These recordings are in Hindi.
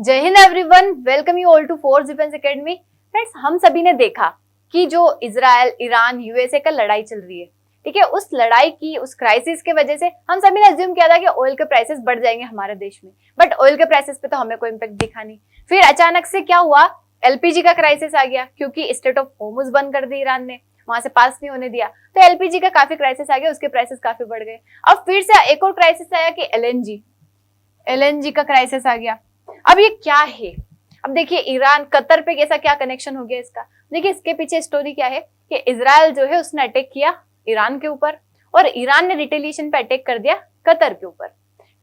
जय Hind everyone, welcome you all to force defence academy. Friends, हम सभी ने देखा कि जो इजराइल, ईरान, यूएसए का लड़ाई चल रही है, ठीक है, उस लड़ाई की, उस क्राइसिस के वजह से हम सभी ने अज्यूम किया था कि ऑयल के प्राइसेस बढ़ जाएंगे हमारे देश में, बट ऑयल के प्राइसेस पे तो हमें कोई इम्पैक्ट दिखा नहीं। फिर अचानक से क्या हुआ, एलपीजी का क्राइसिस आ गया, क्योंकि स्टेट ऑफ होर्मुज बंद कर दी ईरान ने, वहां से पास नहीं होने दिया, तो एलपीजी का काफी क्राइसिस आ गया, उसके प्राइसेस काफी बढ़ गए। अब फिर से एक और क्राइसिस आया कि एलएनजी का क्राइसिस आ गया। अब ये क्या है? अब देखिए, ईरान कतर पे कैसा क्या कनेक्शन हो गया इसका। देखिए, इसके पीछे स्टोरी क्या है कि इजराइल जो है उसने अटैक किया ईरान के ऊपर, और ईरान ने रिटेलिएशन पे अटैक कर दिया कतर के ऊपर।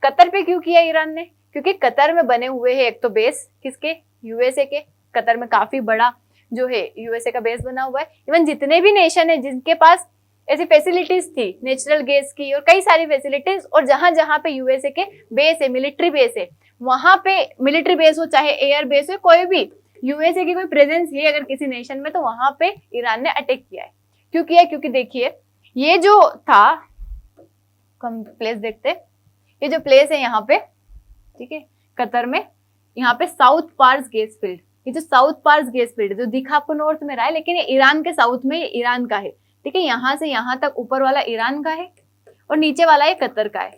कतर पे क्यों किया ईरान ने? क्योंकि कतर में बने हुए हैं एक तो बेस किसके, यूएसए के। कतर में काफी बड़ा जो है यूएसए का बेस बना हुआ है। इवन जितने भी नेशन है जिनके पास ऐसी फैसिलिटीज थी, नेचुरल गैस की और कई सारी फैसिलिटीज, और जहां जहां पे यूएसए के बेस है, मिलिट्री बेस है, वहां पे मिलिट्री बेस हो चाहे एयर बेस हो, कोई भी यूएसए की कोई प्रेजेंस है अगर किसी नेशन में, तो वहां पे ईरान ने अटैक किया है। क्यों किया है? क्योंकि देखिए, ये जो था, हम प्लेस देखते, ये जो प्लेस है यहाँ पे, ठीक है, कतर में, यहाँ पे साउथ पार्स गैस फील्ड, ये जो साउथ पार्स गैस फील्ड जो दिखा आपको नॉर्थ में रहा है, लेकिन ये ईरान के साउथ में, ईरान का है, ठीक है। यहाँ से यहाँ तक ऊपर वाला ईरान का है और नीचे वाला ये कतर का है।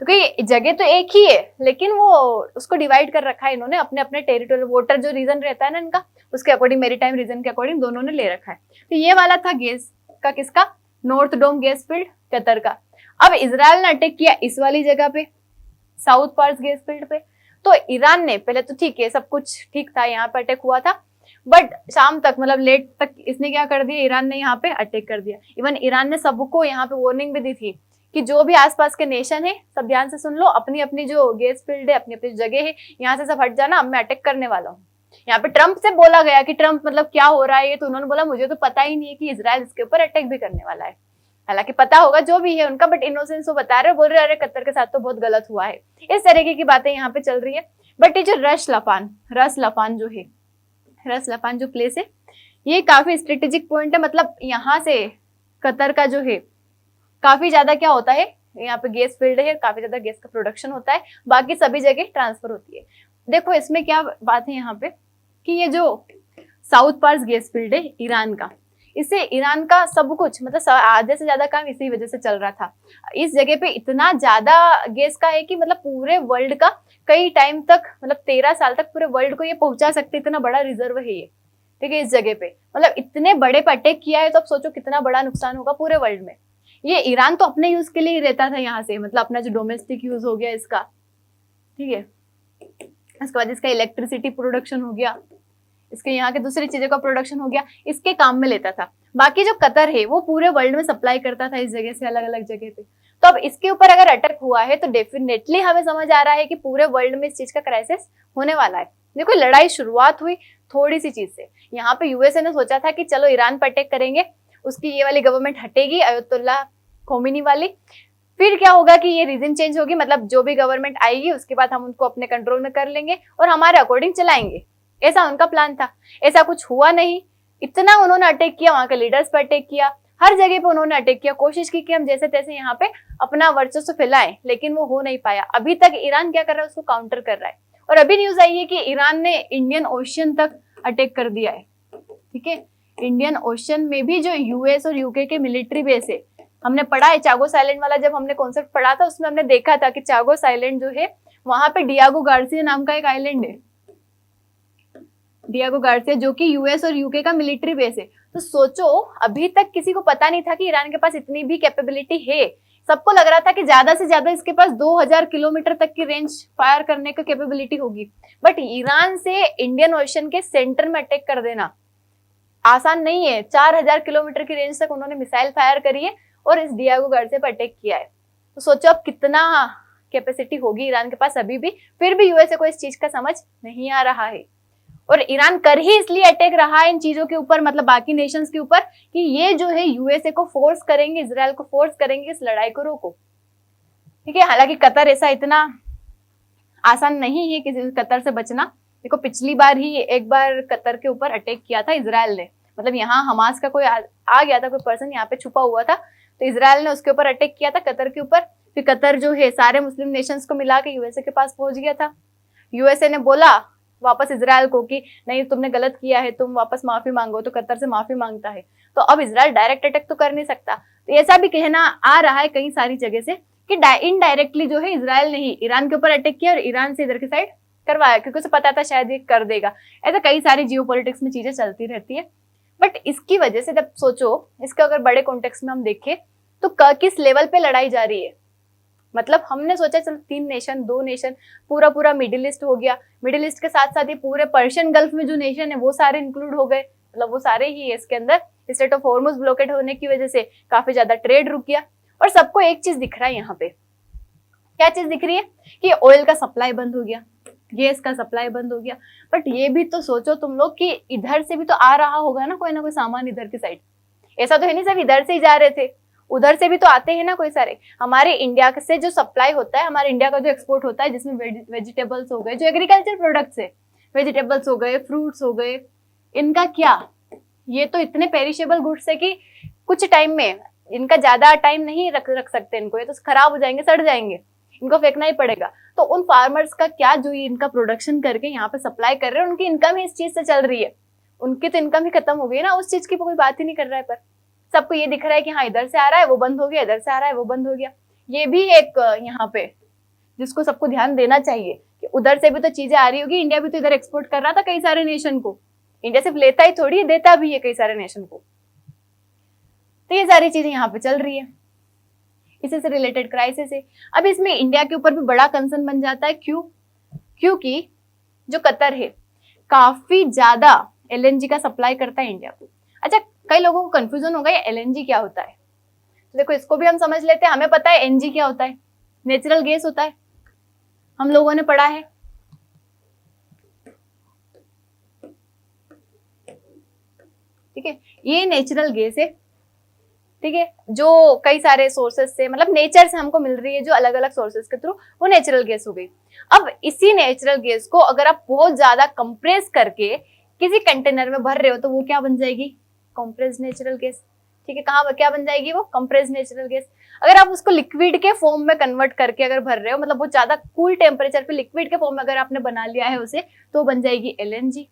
तो कहीं जगह तो एक ही है, लेकिन वो उसको डिवाइड कर रखा है इन्होंने अपने अपने टेरिटोरियल वाटर जो रीजन रहता है ना इनका, उसके अकॉर्डिंग, मेरीटाइम रीजन के अकॉर्डिंग दोनों ने ले रखा है। तो ये वाला था गैस का, किसका? नॉर्थ डोम गैस फील्ड, कतर का। अब इजराइल ने अटैक किया इस वाली जगह पे, साउथ पार्स गैस फील्ड पे। तो ईरान ने पहले तो ठीक है, सब कुछ ठीक था, यहाँ पे अटैक हुआ था, बट शाम तक, मतलब लेट तक, इसने क्या कर दिया, ईरान ने यहाँ पे अटैक कर दिया। इवन ईरान ने सबको यहाँ पे वार्निंग भी दी थी कि जो भी आसपास के नेशन है, सब ध्यान से सुन लो, अपनी अपनी जो गैस फील्ड है, अपनी अपनी जगह है, यहाँ से सब हट जाना, अब मैं अटैक करने वाला हूँ। यहाँ पे ट्रम्प से बोला गया कि ट्रम्प मतलब क्या हो रहा है ये, तो उन्होंने बोला मुझे तो पता ही नहीं है कि इजराइल इसके ऊपर अटैक भी करने वाला है। हालांकि पता होगा जो भी है उनका, बट इनोसेंस वो बता रहे, बोल रहे अरे कतर के साथ तो बहुत गलत हुआ है। इस तरीके की बातें यहाँ पे चल रही है। बट ये जो रस लफान जो है, रस लफान जो प्लेस है, ये काफी स्ट्रेटेजिक पॉइंट है। मतलब यहाँ से कतर का जो है काफी ज्यादा क्या होता है, यहाँ पे गैस फील्ड है, काफी ज्यादा गैस का प्रोडक्शन होता है, बाकी सभी जगह ट्रांसफर होती है। देखो इसमें क्या बात है यहाँ पे कि ये जो साउथ पार्स गैस फील्ड है ईरान का, इससे ईरान का सब कुछ, मतलब आधे से ज्यादा काम इसी वजह से चल रहा था। इस जगह पे इतना ज्यादा गैस का है कि मतलब पूरे वर्ल्ड का कई टाइम तक, मतलब 13 साल तक पूरे वर्ल्ड को ये पहुंचा सकते, इतना बड़ा रिजर्व है ये, ठीक है, इस जगह पे। मतलब इतने बड़े पे अटैक किया है, तो अब सोचो कितना बड़ा नुकसान होगा पूरे वर्ल्ड में। ये ईरान तो अपने यूज के लिए ही रहता था यहाँ से, मतलब अपना जो डोमेस्टिक यूज हो गया इसका, ठीक है, इसके बाद इसका इलेक्ट्रिसिटी प्रोडक्शन हो गया, इसके यहाँ के दूसरी चीजों का प्रोडक्शन हो गया, इसके काम में लेता था। बाकी जो कतर है वो पूरे वर्ल्ड में सप्लाई करता था इस जगह से अलग अलग जगह पे। तो अब इसके ऊपर अगर अटैक हुआ है तो डेफिनेटली हमें समझ आ रहा है कि पूरे वर्ल्ड में इस चीज का क्राइसिस होने वाला है। देखो, लड़ाई शुरुआत हुई थोड़ी सी चीज से। यहाँ पे यूएसए ने सोचा था कि चलो ईरान पर अटैक करेंगे, उसकी ये वाली गवर्नमेंट हटेगी, अयतुल्ला खोमेनी वाली, फिर क्या होगा कि ये रीजन चेंज होगी, मतलब जो भी गवर्नमेंट आएगी उसके बाद हम उनको अपने कंट्रोल में कर लेंगे और हमारे अकॉर्डिंग चलाएंगे, ऐसा उनका प्लान था। ऐसा कुछ हुआ नहीं। इतना उन्होंने अटैक किया, वहां के लीडर्स पर अटैक किया, हर जगह पे उन्होंने अटैक किया, कोशिश की कि हम जैसे तैसे यहाँ पे अपना वर्चस्व फैलाएं, लेकिन वो हो नहीं पाया। अभी तक ईरान क्या कर रहा है, उसको काउंटर कर रहा है। और अभी न्यूज आई है कि ईरान ने इंडियन ओशियन तक अटैक कर दिया है, ठीक है। इंडियन ओशियन में भी जो यूएस और यूके के मिलिट्री बेस है, हमने पढ़ा है चागोस आइलैंड वाला, जब हमने कॉन्सेप्ट पढ़ा था उसमें हमने देखा था कि चागोस आइलैंड जो है, वहां पे डियागो गार्सिया नाम का एक आइलैंड है, डियागो गार्सिया, जो कि यूएस और यूके का मिलिट्री बेस है। तो सोचो, अभी तक किसी को पता नहीं था कि ईरान के पास इतनी भी कैपेबिलिटी है। सबको लग रहा था कि ज्यादा से ज्यादा इसके पास 2000 किलोमीटर तक की रेंज फायर करने की कैपेबिलिटी होगी, बट ईरान से इंडियन ओशन के सेंटर में अटैक कर देना आसान नहीं है। 4000 किलोमीटर की रेंज तक उन्होंने मिसाइल फायर करी है और इस डियागो गार्सिया पर अटैक किया है। तो सोचो अब कितना कैपेसिटी होगी ईरान के पास अभी भी। फिर भी यूएसए को इस चीज का समझ नहीं आ रहा है, और ईरान कर ही इसलिए अटैक रहा है इन चीजों के ऊपर, मतलब बाकी नेशंस के ऊपर, कि ये जो है यूएसए को फोर्स करेंगे, इजराइल को फोर्स करेंगे इस लड़ाई को रोको, ठीक है। हालांकि कतर ऐसा इतना आसान नहीं है कि कतर से बचना। देखो, पिछली बार ही एक बार कतर के ऊपर अटैक किया था इजराइल ने, मतलब यहाँ हमास का कोई आ गया था, कोई पर्सन यहाँ पे छुपा हुआ था, तो इजराइल ने उसके ऊपर अटैक किया था कतर के ऊपर। फिर कतर जो है सारे मुस्लिम नेशंस को मिला के यूएसए के पास पहुंच गया था। यूएसए ने बोला वापस इसराइल को कि नहीं तुमने गलत किया है, तुम वापस माफी मांगो, तो कतर से माफी मांगता है। तो अब इसराइल डायरेक्ट अटैक तो कर नहीं सकता, तो ऐसा भी कहना आ रहा है कई सारी जगह से कि इनडायरेक्टली जो है इसराइल ने ही ईरान के ऊपर अटैक किया और ईरान से इधर की साइड करवाया, क्योंकि उसे पता था शायद ये कर देगा। ऐसा कई सारी जियोपॉलिटिक्स में चीजें चलती रहती है। बट इसकी वजह से जब सोचो, इसका अगर बड़े कॉन्टेक्स्ट में हम देखें तो किस लेवल पे लड़ाई जा रही है। मतलब हमने सोचा चल 3 नेशन 2 नेशन, पूरा पूरा मिडिल ईस्ट हो गया, मिडिल ईस्ट के साथ साथ ये पूरे पर्शियन गल्फ में जो नेशन है वो सारे इंक्लूड हो गए, मतलब वो सारे ही है इसके अंदर। स्ट्रेट ऑफ हॉर्मुज ब्लॉकेड होने की वजह से काफी ज्यादा ट्रेड रुक गया, और सबको एक चीज दिख रहा है यहाँ पे। क्या चीज दिख रही है? कि ऑयल का सप्लाई बंद हो गया, गैस का सप्लाई बंद हो गया। बट ये भी तो सोचो तुम लोग कि इधर से भी तो आ रहा होगा ना कोई सामान इधर की साइड। ऐसा तो है नहीं सब इधर से ही जा रहे थे, उधर से भी तो आते हैं ना कोई सारे। हमारे इंडिया से जो सप्लाई होता है, हमारे इंडिया का जो एक्सपोर्ट होता है, जिसमें वेजिटेबल्स हो गए, जो एग्रीकल्चर प्रोडक्ट्स है, वेजिटेबल्स हो गए, फ्रूट्स हो गए, इनका क्या, ये तो इतने पेरिशेबल गुड्स है कि कुछ टाइम में, इनका ज्यादा टाइम नहीं रख सकते इनको, ये तो खराब हो जाएंगे, सड़ जाएंगे, इनको फेंकना ही पड़ेगा। तो उन फार्मर्स का क्या, जो ये इनका प्रोडक्शन करके यहाँ पे सप्लाई कर रहे हैं, उनकी इनकम ही इस चीज से चल रही है। उनकी तो इनकम ही खत्म हो गई ना, उस चीज की कोई बात ही नहीं कर रहा है। पर सबको ये दिख रहा है कि हाँ इधर से आ रहा है वो बंद हो गया, इधर से आ रहा है वो बंद हो गया। ये भी एक यहाँ पे जिसको सबको ध्यान देना चाहिए कि उधर से भी तो चीजें आ रही होगी। इंडिया भी तो इधर एक्सपोर्ट कर रहा था कई सारे नेशन को, इंडिया सिर्फ लेता ही थोड़ी, देता भी है कई सारे नेशन को। तो ये सारी चीजें यहाँ पे चल रही है, इसी से रिलेटेड क्राइसिस है। अब इसमें इंडिया के ऊपर भी बड़ा कंसर्न बन जाता है। क्यों? क्योंकि जो कतर है काफी ज्यादा एलएनजी का सप्लाई करता है इंडिया को। अच्छा, कई लोगों को कंफ्यूजन होगा ये एलएनजी क्या होता है, तो देखो इसको भी हम समझ लेते हैं। हमें पता है एनजी क्या होता है, नेचुरल गैस होता है, हम लोगों ने पढ़ा है। ठीक है, ये नेचुरल गैस है, ठीक है, जो कई सारे सोर्सेस से, मतलब नेचर से हमको मिल रही है, जो अलग अलग सोर्सेस के थ्रू, वो नेचुरल गैस हो गई। अब इसी नेचुरल गैस को अगर आप बहुत ज्यादा कंप्रेस करके किसी कंटेनर में भर रहे हो तो वो क्या बन जाएगी? Compressed natural gas. ठीक है, कहाँ क्या बन जाएगी वो? Compressed natural gas. अगर आप उसको लिक्विड के फॉर्म में कन्वर्ट करके अगर भर रहे हो, मतलब वो ज्यादा कूल टेम्परेचर पे लिक्विड के फॉर्म में अगर आपने बना लिया है उसे, तो बन जाएगी एलएनजी।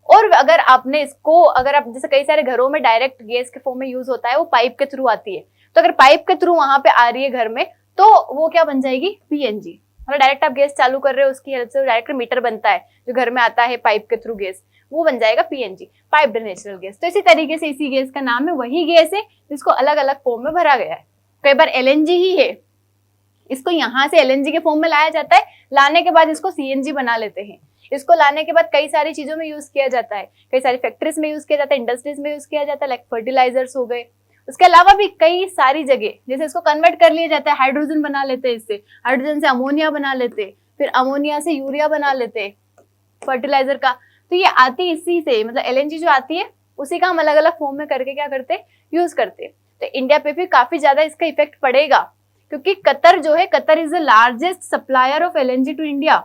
और अगर आपने इसको, अगर आप जैसे कई सारे घरों में डायरेक्ट गैस के फॉर्म में यूज होता है, वो पाइप के थ्रू आती है, तो अगर पाइप के थ्रू वहां पे आ रही है घर में, तो वो क्या बन जाएगी? पीएनजी। मतलब डायरेक्ट आप गैस चालू कर रहे हो, उसकी हेल्प से डायरेक्ट मीटर बनता है जो घर में आता है पाइप के थ्रू गैस, वो बन जाएगा पीएनजी, पाइप्ड नेचुरल गैस। तो इसी तरीके से इसी गैस का नाम है, वही गैस है जिसको अलग अलग फॉर्म में भरा गया है। कई बार एलएनजी ही है, इसको यहाँ से एलएनजी के फॉर्म में लाया जाता है, लाने के बाद इसको सीएनजी बना लेते हैं। इसको लाने के बाद कई सारी चीजों में यूज किया जाता है, कई सारी फैक्ट्रीज में यूज किया जाता है, इंडस्ट्रीज में यूज किया जाता है, लाइक फर्टिलाइजर्स हो गए। उसके अलावा भी कई सारी जगह जैसे इसको कन्वर्ट कर लिया जाता है, हाइड्रोजन बना लेते हैं, इससे हाइड्रोजन से अमोनिया बना लेते, फिर अमोनिया से यूरिया बना लेते फर्टिलाइजर का। तो ये आती इसी से, मतलब एलएनजी जो आती है उसी का हम अलग अलग फॉर्म में करके क्या करते, यूज करते। तो इंडिया पे भी काफी ज्यादा इसका इफेक्ट पड़ेगा, क्योंकि कतर जो है, Qatar is the largest supplier of LNG to India.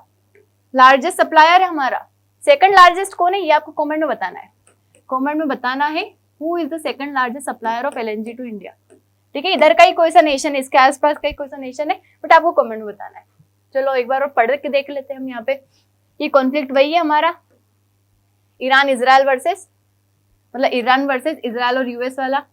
Largest supplier है हमारा। सेकंड लार्जेस्ट कौन है ये आपको कमेंट में बताना है, कमेंट में बताना है who is the second largest supplier of LNG to India. ठीक है, इधर का ही कोई सा नेशन है, इसके आसपास का ही कोई सा नेशन है, बट आपको कमेंट में बताना है। चलो एक बार और पढ़ के देख लेते हैं हम यहाँ पे। ये कॉन्फ्लिक्ट वही है हमारा, ईरान इजराइल वर्सेस, मतलब ईरान वर्सेस इजराइल और यूएस वाला।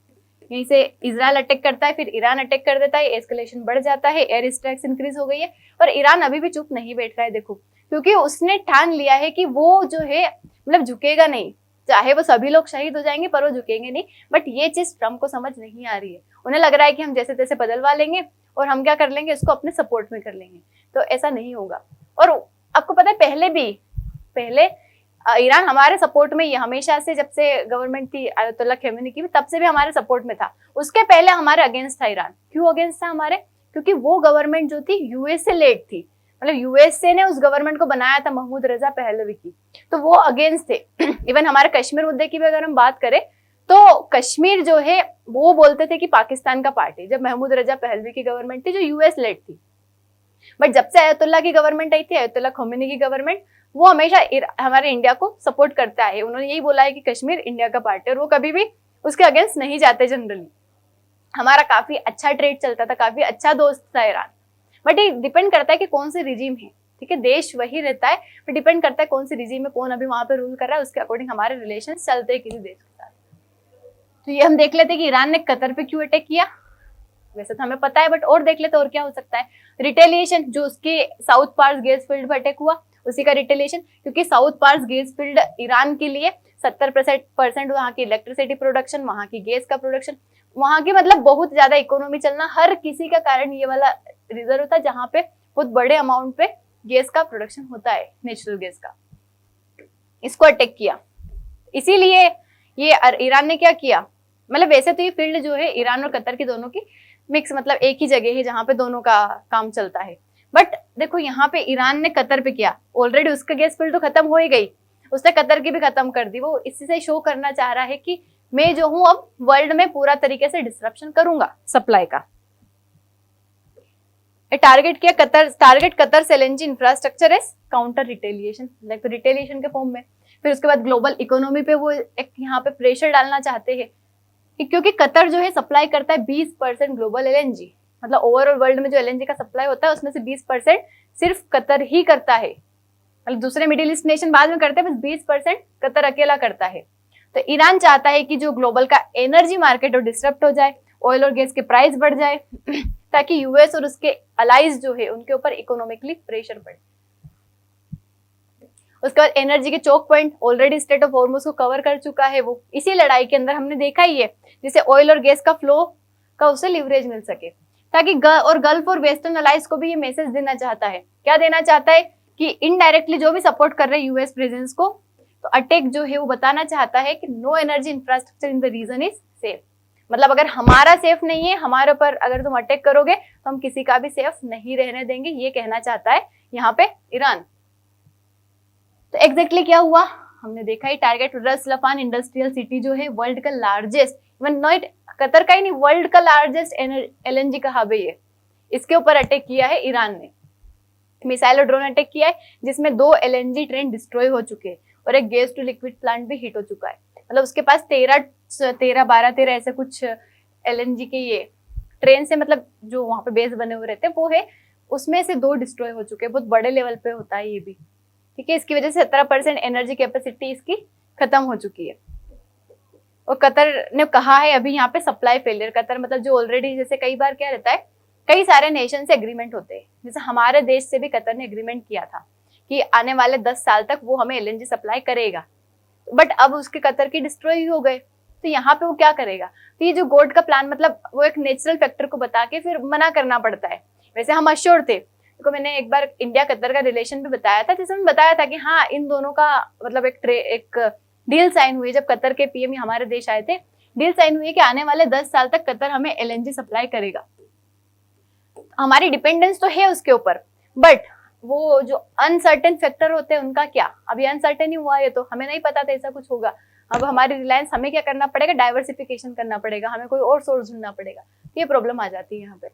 यहीं से इजराइल अटैक करता है, फिर ईरान अटैक कर देता है, एस्केलेशन बढ़ जाता है, एयर स्ट्राइक्स इंक्रीज हो गई है। और ईरान अभी भी चुप नहीं बैठ रहा है, देखो, क्योंकि उसने ठान लिया है कि वो जो है मतलब झुकेगा नहीं, चाहे वो सभी लोग शहीद हो जाएंगे पर वो झुकेंगे नहीं। बट ये चीज ट्रम्प को समझ नहीं आ रही है, उन्हें लग रहा है कि हम जैसे तैसे बदलवा लेंगे और हम क्या कर लेंगे, इसको अपने सपोर्ट में कर लेंगे। तो ऐसा नहीं होगा। और आपको पता है पहले ईरान हमारे सपोर्ट में, ये हमेशा से, जब से गवर्नमेंट थी अयतुल्ला खमेनी की, तब से भी हमारे सपोर्ट में था। उसके पहले हमारे अगेंस्ट था ईरान। क्यों अगेंस्ट था हमारे? क्योंकि वो गवर्नमेंट जो थी यूएस से लेड थी, मतलब यूएसए ने उस गवर्नमेंट को बनाया था, महमूद रजा पहलवी की, तो वो अगेंस्ट थे। इवन हमारे कश्मीर मुद्दे की भी अगर हम बात करें तो कश्मीर जो है वो बोलते थे कि पाकिस्तान का पार्ट है, जब महमूद रजा पहलवी की गवर्नमेंट थी जो यूएस लेड थी। बट जब से अयतुल्ला की गवर्नमेंट आई थी, अयतुल्ला खमेनी की गवर्नमेंट, वो हमेशा हमारे इंडिया को सपोर्ट करता है। उन्होंने यही बोला है कि कश्मीर इंडिया का पार्ट है, और वो कभी भी उसके अगेंस्ट नहीं जाते। जनरली हमारा काफी अच्छा ट्रेड चलता था, काफी अच्छा दोस्त था ईरान। बट ये डिपेंड करता है कि कौन से रिजीम है। ठीक है, देश वही रहता है, पर डिपेंड करता है कौन सी रीजन में कौन अभी वहां पे रूल कर रहा है, उसके अकॉर्डिंग हमारे रिलेशन चलते हैं किसी देश के साथ। तो ये हम देख लेते हैं कि ईरान ने कतर पे क्यों अटैक किया, वैसे तो हमें पता है बट और देख लेते और क्या हो सकता है। रिटेलिएशन, जो उसके साउथ पार्स गैस फील्ड पर अटैक हुआ उसी का रिटेलिएशन, क्योंकि South Pars gas field Iran के लिए 70% वहाँ की इलेक्ट्रिसिटी प्रोडक्शन, वहाँ की गैस का प्रोडक्शन, वहाँ की मतलब बहुत ज्यादा इकोनॉमी चलना, हर किसी का कारण ये वाला रिजर्व था जहाँ पे बहुत बड़े अमाउंट पे गैस का प्रोडक्शन होता है, नेचुरल गैस का। इसको अटैक किया, इसीलिए ये ईरान ने क्या किया, मतलब वैसे तो ये फील्ड जो है ईरान और कतर की दोनों की मिक्स, मतलब एक ही जगह है जहाँ पे दोनों का काम चलता है। बट देखो यहाँ पे ईरान ने कतर पे किया, ऑलरेडी उसका गैस फील्ड तो खत्म हो ही गई, उसने कतर की भी खत्म कर दी। वो इसी से शो करना चाह रहा है कि मैं जो हूं अब वर्ल्ड में पूरा तरीके से डिस्ट्रप्शन करूंगा सप्लाई का। टारगेट किया कतर, टारगेट कतर से LNG infrastructure as counter retaliation, like तो रिटेलिएशन के फॉर्म में। फिर उसके बाद ग्लोबल इकोनॉमी पे वो एक यहाँ पे प्रेशर डालना चाहते हैं, क्योंकि कतर जो है सप्लाई करता है 20% ग्लोबल एलएनजी, मतलब ओवरऑल वर्ल्ड में जो एलएनजी का सप्लाई होता है उसमें से 20% सिर्फ कतर ही करता है, मतलब दूसरे मिडिल ईस्ट नेशन बाद में करते हैं, बस 20% कतर अकेला करता है। तो ईरान चाहता है कि जो ग्लोबल का एनर्जी मार्केट वो डिस्टर्ब हो जाए, ऑयल और गैस के प्राइस बढ़ जाए ताकि यूएस और उसके अलाइज जो है उनके ऊपर इकोनॉमिकली प्रेशर पड़े। उसके बाद एनर्जी के choke point already strait of Hormuz को कवर कर चुका है वो, इसी लड़ाई के अंदर हमने देखा ही है, जिससे ऑयल और गैस का फ्लो का उसे लिवरेज मिल सके, ताकि और गल्फ और वेस्टर्न अलाइज को भी ये मैसेज देना चाहता है। क्या देना चाहता है कि इनडायरेक्टली जो भी सपोर्ट कर रहे हैं यूएस प्रेजेंस को, तो अटैक जो है वो बताना चाहता है कि no energy infrastructure in the region is safe, मतलब अगर हमारा सेफ नहीं है, हमारे ऊपर अगर तुम अटैक करोगे तो हम किसी का भी सेफ नहीं रहने देंगे, ये कहना चाहता है यहाँ पे ईरान। तो एग्जैक्टली क्या हुआ हमने देखा ही, टारगेट रस लफान इंडस्ट्रियल सिटी जो है वर्ल्ड का लार्जेस्ट, इवन नॉट कतर का ही नहीं, वर्ल्ड का लार्जेस्ट एलएनजी का हब है ये, इसके ऊपर अटैक किया है ईरान ने। मिसाइल और ड्रोन अटैक किया है जिसमें 2 एलएनजी ट्रेन डिस्ट्रॉय हो चुके हैं और एक गैस टू लिक्विड प्लांट भी हिट हो चुका है, मतलब उसके पास 13 ऐसे कुछ एलएनजी के ये ट्रेन से, मतलब जो वहां पे बेस बने हुए रहते हैं वो है, उसमें से 2 डिस्ट्रॉय हो चुके हैं, बहुत बड़े लेवल पे होता है ये भी, ठीक है। इसकी वजह से 17% एनर्जी कैपेसिटी इसकी खत्म हो चुकी है। और कतर ने कहा है अभी यहाँ पे सप्लाई फेलियर, कतर मतलब जो ऑलरेडी, जैसे कई बार क्या रहता है, कई सारे नेशन से एग्रीमेंट होते हैं, जैसे हमारे देश से भी कतर ने एग्रीमेंट किया था कि आने वाले 10 साल तक वो हमें एलएनजी सप्लाई करेगा, बट अब उसके कतर की डिस्ट्रॉय हो गए, तो यहाँ पे वो क्या करेगा। तो ये जो गोड का प्लान, मतलब वो एक नेचुरल फैक्टर को बता के फिर मना करना पड़ता है। वैसे हम अश्योर थे, तो मैंने एक बार इंडिया कतर का रिलेशन भी बताया था, जिसमें बताया था कि हाँ इन दोनों का मतलब एक डील साइन हुई, जब कतर के पीएम हमारे देश आए थे, डील साइन हुई कि आने वाले 10 साल तक कतर हमें एलएनजी सप्लाई करेगा। हमारी डिपेंडेंस तो है उसके ऊपर, बट वो जो अनसर्टेन फैक्टर होते हैं उनका क्या, अभी अनसर्टेन ही हुआ है, तो हमें नहीं पता था ऐसा कुछ होगा। अब हमारी रिलायंस, हमें क्या करना पड़ेगा, डाइवर्सिफिकेशन करना पड़ेगा, हमें कोई और सोर्स ढूंढना पड़ेगा, ये प्रॉब्लम आ जाती है यहाँ पे।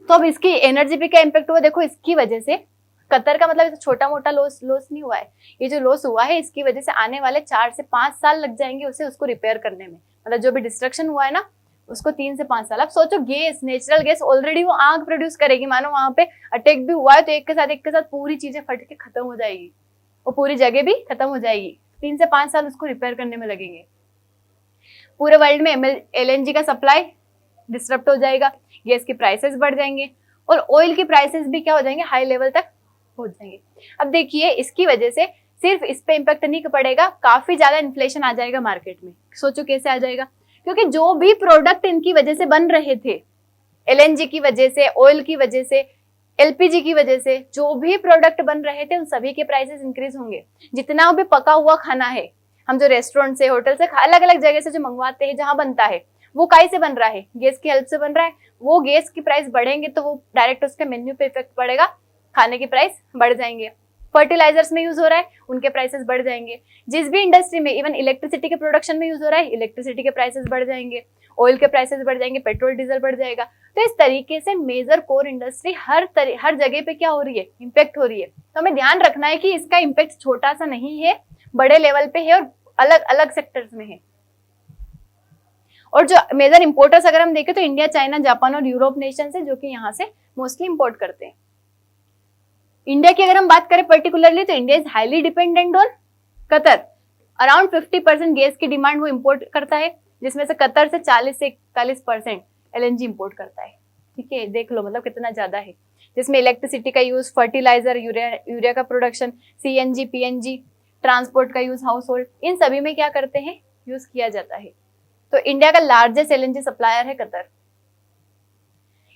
तो अब इसकी एनर्जी पे क्या इम्पैक्ट हुआ, देखो इसकी वजह से कतर का मतलब छोटा मोटा लॉस नहीं हुआ है, ये जो लॉस हुआ है इसकी वजह से आने वाले 4 से 5 साल लग जाएंगे उसे उसको रिपेयर करने में, मतलब जो भी डिस्ट्रक्शन हुआ है ना उसको 3 से 5 साल। अब सोचो गैस, नेचुरल गैस ऑलरेडी वो आग प्रोड्यूस करेगी, मानो वहां पे अटैक भी हुआ है तो एक के साथ पूरी चीजें फट के खत्म हो जाएगी, वो पूरी जगह भी खत्म हो जाएगी, 3 से 5 साल उसको रिपेयर करने में लगेंगे। पूरे वर्ल्ड में एलएनजी का सप्लाई डिस्टर्ब हो जाएगा, गैस की प्राइसेस बढ़ जाएंगे और ऑयल की प्राइसेस भी क्या हो जाएंगे, हाई लेवल तक पहुंच जाएंगे। अब देखिए इसकी वजह से सिर्फ इस पे इम्पैक्ट नहीं पड़ेगा, काफी ज्यादा इन्फ्लेशन आ जाएगा मार्केट में। सोचो कैसे आ जाएगा, क्योंकि जो भी प्रोडक्ट इनकी वजह से बन रहे थे, एलएनजी की वजह से, ऑयल की वजह से, एलपीजी की वजह से, जो भी प्रोडक्ट बन रहे थे उन सभी के प्राइसेस इंक्रीज होंगे। जितना भी पका हुआ खाना है, हम जो रेस्टोरेंट से, होटल से, अलग अलग जगह से जो मंगवाते हैं, जहां बनता है वो काई से बन रहा है, गैस की हेल्प से बन रहा है, वो गैस की प्राइस बढ़ेंगे तो वो डायरेक्ट उसके मेन्यू पे इफेक्ट पड़ेगा, खाने की प्राइस बढ़ जाएंगे। फर्टिलाइजर्स में यूज हो रहा है, उनके प्राइसेस बढ़ जाएंगे। जिस भी इंडस्ट्री में, इवन इलेक्ट्रिसिटी के प्रोडक्शन में यूज हो रहा है, इलेक्ट्रिसिटी के प्राइसेस बढ़ जाएंगे, ऑयल के प्राइसेस बढ़ जाएंगे, पेट्रोल डीजल बढ़ जाएगा। तो इस तरीके से मेजर कोर इंडस्ट्री हर जगह पे क्या हो रही है, इम्पैक्ट हो रही है। तो हमें ध्यान रखना है कि इसका इम्पैक्ट छोटा सा नहीं है, बड़े लेवल पे है और अलग अलग सेक्टर्स में है। और जो मेजर इंपोर्टर्स अगर हम देखें तो इंडिया, चाइना, जापान और यूरोप नेशन है, जो कि यहाँ से मोस्टली इंपोर्ट करते हैं। इंडिया की अगर हम बात करें पर्टिकुलरली, तो India is highly dependent on Qatar. Around 50% gas की डिमांड वो इंपोर्ट करता है, जिसमें से कतर से 40 से 41% LNG इंपोर्ट करता है। ठीक है, देख लो मतलब कितना ज्यादा है, जिसमें इलेक्ट्रिसिटी का यूज, फर्टिलाइजर, यूरिया का प्रोडक्शन, CNG, PNG, ट्रांसपोर्ट का यूज, हाउस होल्ड, इन सभी में क्या करते हैं, यूज किया जाता है। तो इंडिया का लार्जेस्ट LNG सप्लायर है कतर।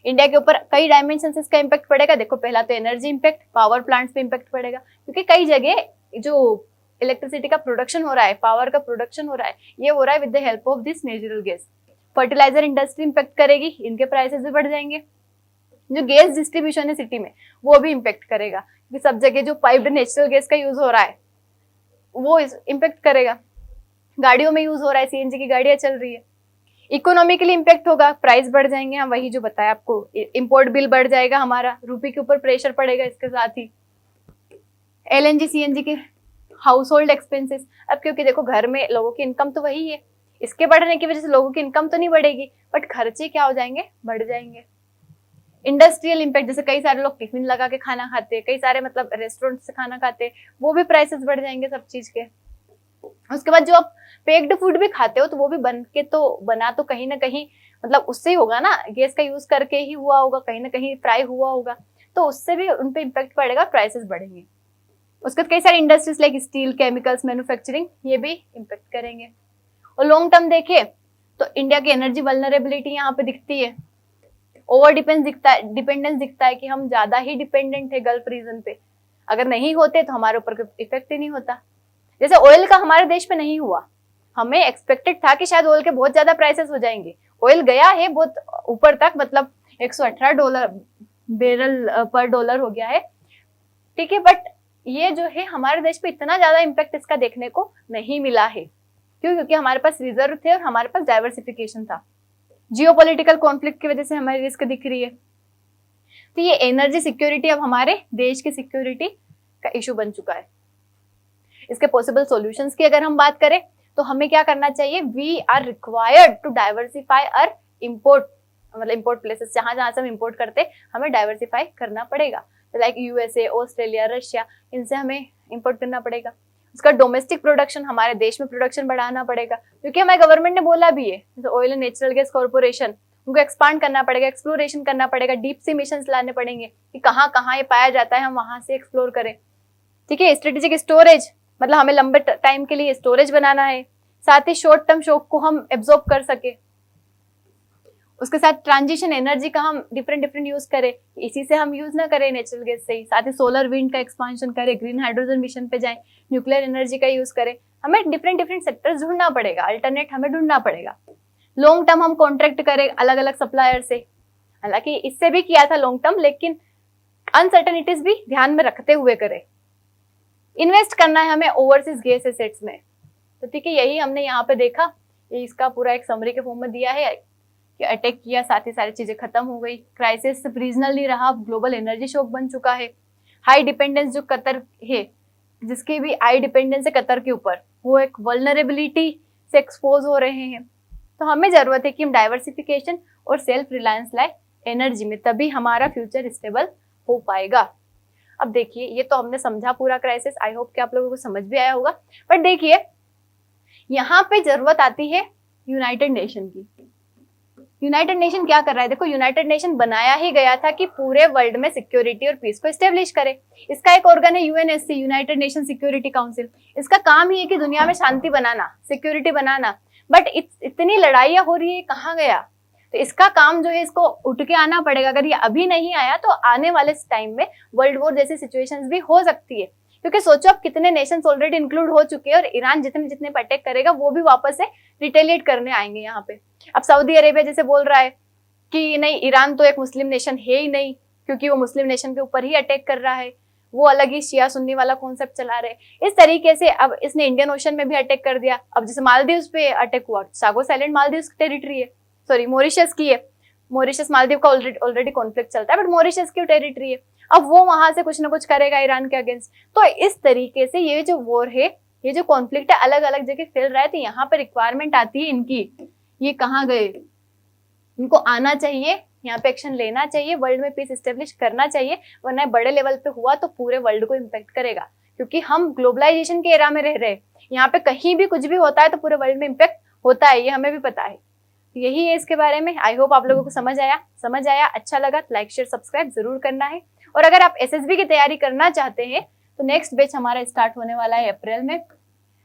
इंडिया के ऊपर कई डायमेंशन से इसका इम्पैक्ट पड़ेगा। देखो, पहला तो एनर्जी इम्पैक्ट, पावर प्लांट्स पे इम्पैक्ट पड़ेगा, क्योंकि कई जगह जो इलेक्ट्रिसिटी का प्रोडक्शन हो रहा है, पावर का प्रोडक्शन हो रहा है, ये हो रहा है with the help of this natural gas. Fertiliser industry impact करेगी, इनके प्राइसेस भी बढ़ जाएंगे। जो गैस डिस्ट्रीब्यूशन है सिटी में, वो भी इम्पैक्ट करेगा, क्योंकि सब जगह जो पाइप्ड नेचुरल गैस का यूज हो रहा है वो इम्पैक्ट करेगा। गाड़ियों में यूज हो रहा है, CNG की गाड़ियां चल रही है, इकोनॉमिकली इम्पैक्ट होगा, प्राइस बढ़ जाएंगे। हम वही जो बताया आपको, इंपोर्ट बिल बढ़ जाएगा हमारा, रुपये के ऊपर प्रेशर पड़ेगा। इसके साथ ही LNG, CNG के हाउस होल्ड एक्सपेंसेस, अब क्योंकि देखो घर में लोगों की इनकम तो वही है, इसके बढ़ने की वजह से लोगों की इनकम तो नहीं बढ़ेगी, बट खर्चे क्या हो जाएंगे, बढ़ जाएंगे। इंडस्ट्रियल इम्पैक्ट, जैसे कई सारे लोग टिफिन लगा के खाना खाते हैं, कई सारे मतलब रेस्टोरेंट से खाना खाते हैं, वो भी प्राइसेस बढ़ जाएंगे सब चीज के। उसके बाद जो आप पैक्ड फूड भी खाते हो, तो वो भी बना तो कहीं ना कहीं मतलब उससे ही होगा ना, गैस का यूज करके ही हुआ होगा, कहीं ना कहीं फ्राई हुआ होगा, तो उससे भी उन पे इम्पैक्ट पड़ेगा, प्राइसेस बढ़ेंगे। उसके बाद कई सारी industries like steel, chemicals, manufacturing, ये भी इम्पैक्ट करेंगे। और लॉन्ग टर्म देखे तो इंडिया की एनर्जी वल्नरेबिलिटी यहाँ पे दिखती है, ओवर डिपेंडेंस दिखता है कि हम ज्यादा ही डिपेंडेंट है गल्फ रीजन पे। अगर नहीं होते तो हमारे ऊपर कोई इफेक्ट ही नहीं होता। जैसे ऑयल का हमारे देश पे नहीं हुआ, हमें एक्सपेक्टेड था कि शायद ऑयल के बहुत ज्यादा प्राइसेस हो जाएंगे, ऑयल गया है बहुत ऊपर तक, मतलब $118 बैरल पर डॉलर हो गया है। ठीक है, बट ये जो है हमारे देश पे इतना ज्यादा इम्पैक्ट इसका देखने को नहीं मिला है। क्यों? क्योंकि हमारे पास रिजर्व थे और हमारे पास डाइवर्सिफिकेशन था। जियोपॉलिटिकल कॉन्फ्लिक्ट की वजह से हमारी रिस्क दिख रही है। तो ये एनर्जी सिक्योरिटी अब हमारे देश की सिक्योरिटी का इशू बन चुका है। इसके पॉसिबल सॉल्यूशंस की अगर हम बात करें तो हमें क्या करना चाहिए, we are required to diversify our import, मतलब इम्पोर्ट प्लेसेस, जहां जहां से हम इम्पोर्ट करते हमें डाइवर्सिफाई करना पड़ेगा। लाइक USA, ऑस्ट्रेलिया, रशिया, इनसे हमें इम्पोर्ट करना पड़ेगा। उसका डोमेस्टिक प्रोडक्शन, हमारे देश में प्रोडक्शन बढ़ाना पड़ेगा, क्योंकि हमारे गवर्नमेंट ने बोला भी है, जैसे oil and natural gas corporation, उनको एक्सपांड करना पड़ेगा, एक्सप्लोरेशन करना पड़ेगा, डीप सी मिशंस लाने पड़ेंगे कि कहाँ कहाँ ये पाया जाता है, हम वहां से एक्सप्लोर करें। ठीक है, स्ट्रेटेजिक स्टोरेज, मतलब हमें लंबे टाइम के लिए स्टोरेज बनाना है, साथ ही शॉर्ट टर्म शॉक को हम एब्जॉर्ब कर सके। उसके साथ ट्रांजिशन एनर्जी का हम डिफरेंट यूज करें, इसी से हम यूज ना करें नेचुरल गैस से ही, साथ ही सोलर विंड का एक्सपांशन करें, ग्रीन हाइड्रोजन मिशन पे जाएं, न्यूक्लियर एनर्जी का यूज करें। हमें डिफरेंट सेक्टर्स ढूंढना पड़ेगा, अल्टरनेट हमें ढूंढना पड़ेगा। लॉन्ग टर्म हम कॉन्ट्रैक्ट करें अलग अलग सप्लायर से, हालांकि इससे भी किया था लॉन्ग टर्म, लेकिन अनसर्टेनिटीज भी ध्यान में रखते हुए करें। इन्वेस्ट करना है हमें ओवरसीज गैस एसेट्स में। तो ठीक है, यही हमने यहाँ पे देखा, इसका पूरा एक समरी के फॉर्म में दिया है कि अटैक किया, साथ ही सारी चीजें खत्म हो गई, क्राइसिस रीजनल नहीं रहा, ग्लोबल एनर्जी शॉक बन चुका है। हाई डिपेंडेंस जो कतर है, जिसकी भी हाई डिपेंडेंस है कतर के ऊपर, वो एक वल्नरेबिलिटी से एक्सपोज हो रहे हैं। तो हमें जरूरत है कि हम डाइवर्सिफिकेशन और सेल्फ रिलायंस लाए एनर्जी में, तभी हमारा फ्यूचर स्टेबल हो पाएगा। अब देखिए, ये तो हमने समझा पूरा क्राइसिस, आई होप कि आप लोगों को समझ भी आया होगा। बट देखिए, यहाँ पे जरूरत आती है यूनाइटेड नेशन की। यूनाइटेड नेशन क्या कर रहा है? देखो, यूनाइटेड नेशन बनाया ही गया था कि पूरे वर्ल्ड में सिक्योरिटी और पीस को एस्टेब्लिश करे। इसका एक ऑर्गन है UNSC, United nation security council. इसका काम ही है कि दुनिया में शांति बनाना, सिक्योरिटी बनाना। बट इतनी लड़ाइयां हो रही है, कहाँ गया? तो इसका काम जो है, इसको उठ के आना पड़ेगा। अगर ये अभी नहीं आया तो आने वाले टाइम में वर्ल्ड वॉर जैसी सिचुएशंस भी हो सकती है। क्योंकि सोचो, अब कितने नेशंस ऑलरेडी इंक्लूड हो चुके हैं, और ईरान जितने पे अटैक करेगा वो भी वापस से रिटेलिएट करने आएंगे यहाँ पे। अब सऊदी अरेबिया जैसे बोल रहा है कि नहीं, ईरान तो एक मुस्लिम नेशन है ही नहीं, क्योंकि वो मुस्लिम नेशन के ऊपर ही अटैक कर रहा है, वो अलग ही शिया सुन्नी वाला कॉन्सेप्ट चला रहे। इस तरीके से अब इसने इंडियन ओशन में भी अटैक कर दिया। अब जैसे मालदीव्स पे अटैक हुआ, सागोस आइलैंड मालदीव्स की टेरिटरी है, सॉरी मॉरिशस की है, मॉरिशस मालदीव का ऑलरेडी कॉन्फ्लिक्ट चलता है, बट मॉरिशस की टेरिटरी है। अब वो वहां से कुछ ना कुछ करेगा ईरान के अगेंस्ट। तो इस तरीके से ये जो वॉर है, ये जो कॉन्फ्लिक्ट है, अलग अलग जगह फैल रहा है। तो यहाँ पे रिक्वायरमेंट आती है इनकी, ये कहाँ गए, इनको आना चाहिए यहाँ पे एक्शन लेना चाहिए, वर्ल्ड में पीस इस्टेब्लिश करना चाहिए, वरना बड़े लेवल पे हुआ तो पूरे वर्ल्ड को इम्पेक्ट करेगा, क्योंकि हम ग्लोबलाइजेशन के एरा में रह रहे हैं। यहाँ पे कहीं भी कुछ भी होता है तो पूरे वर्ल्ड में इम्पेक्ट होता है, ये हमें भी पता है। यही है इसके बारे में। आई होप आप लोगों को समझ आया, अच्छा लगा तो लाइक शेयर सब्सक्राइब जरूर करना है। और अगर आप एसएसबी की तैयारी करना चाहते हैं तो नेक्स्ट बैच हमारा स्टार्ट होने वाला है अप्रैल में।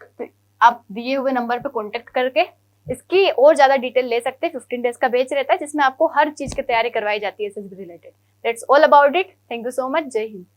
तो आप दिए हुए नंबर पे कांटेक्ट करके इसकी और ज्यादा डिटेल ले सकते हैं। 15 डेज का बैच रहता है जिसमें आपको हर चीज की तैयारी करवाई जाती है SSB related. That's all about it. Thank you so much. जय हिंद।